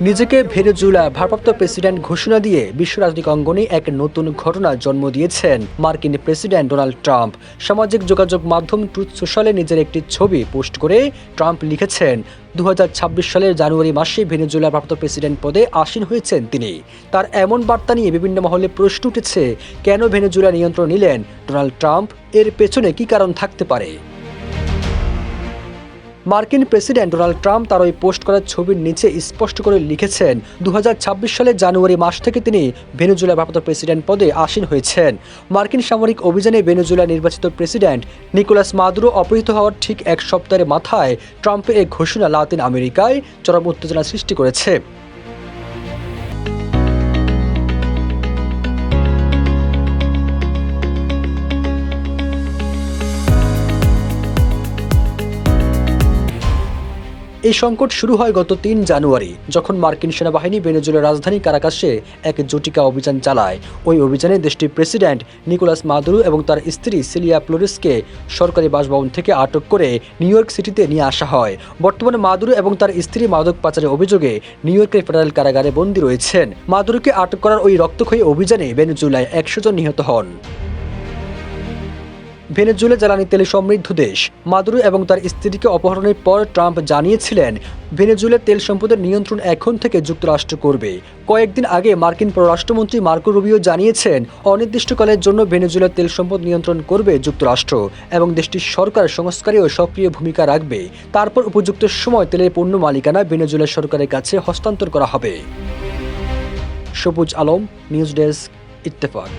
নিজেকে ভেনেজুয়েলা ভারপ্রাপ্ত প্রেসিডেন্ট ঘোষণা দিয়ে বিশ্ব রাজনৈতিক অঙ্গনে এক নতুন ঘটনা জন্ম দিয়েছেন মার্কিন প্রেসিডেন্ট ডোনাল্ড ট্রাম্প। সামাজিক যোগাযোগ মাধ্যম ট্রুথ সোশ্যালে নিজের একটি ছবি পোস্ট করে ট্রাম্প লিখেছেন, 2026 সালের জানুয়ারি মাসে ভেনেজুয়েলার ভারপ্রাপ্ত প্রেসিডেন্ট পদে আসীন হয়েছেন তিনি। তার এমন বার্তা নিয়ে বিভিন্ন মহলে প্রশ্ন উঠেছে, কেন ভেনেজুয়েলা নিয়ন্ত্রণ নিলেন ডোনাল্ড ট্রাম্প? এর পেছনে কি কারণ থাকতে পারে? মার্কিন প্রেসিডেন্ট ডোনাল্ড ট্রাম্প তার ওই পোস্ট করা ছবির নিচে স্পষ্ট করে লিখেছেন, 2026 সালের জানুয়ারি মাস থেকে তিনি ভেনেজুয়েলার ভারপ্রাপ্ত প্রেসিডেন্ট পদে আসীন হয়েছেন। মার্কিন সামরিক অভিযানে ভেনেজুয়েলার নির্বাচিত প্রেসিডেন্ট নিকোলাস মাদুরো অপহৃত হওয়ার ঠিক এক সপ্তাহের মাথায় ট্রাম্পের এই ঘোষণা লাতিন আমেরিকায় চরম উত্তেজনা সৃষ্টি করেছে। এই সংকট শুরু হয় গত 3 জানুয়ারি, যখন মার্কিন সেনাবাহিনী ভেনেজুয়েলার রাজধানী কারাকাসে এক জটিকা অভিযান চালায়। ওই অভিযানে দেশটির প্রেসিডেন্ট নিকোলাস মাদুরো এবং তার স্ত্রী সিলিয়া ফ্লোরেসকে সরকারি বাসভবন থেকে আটক করে নিউ ইয়র্ক সিটিতে নিয়ে আসা হয়। বর্তমানে মাদুরো এবং তার স্ত্রী মাদক পাচারের অভিযোগে নিউ ইয়র্কের ফেডারেল কারাগারে বন্দী রয়েছেন। মাদুরোকে আটক করার ওই রক্তক্ষয়ী অভিযানে ভেনেজুয়েলায় 100 জন নিহত হন। ভেনেজুয়েলা জ্বালানি তেলে সমৃদ্ধ দেশ। মাদুরো এবং তার স্ত্রীকে অপহরণের পর ট্রাম্প জানিয়েছিলেন, ভেনেজুয়েলার তেল সম্পদের নিয়ন্ত্রণ এখন থেকে যুক্তরাষ্ট্র করবে। কয়েকদিন আগে মার্কিন পররাষ্ট্রমন্ত্রী মার্কো রুবিও জানিয়েছেন, অনির্দিষ্টকালের জন্য ভেনেজুয়েলার তেল সম্পদ নিয়ন্ত্রণ করবে যুক্তরাষ্ট্র এবং দেশটির সরকার সংস্কারেও সক্রিয় ভূমিকা রাখবে। তারপর উপযুক্ত সময় তেলের পণ্য মালিকানা ভেনেজুয়েলার সরকারের কাছে হস্তান্তর করা হবে। সবুজ আলম, নিউজ ডেস্ক, ইত্তেফাক।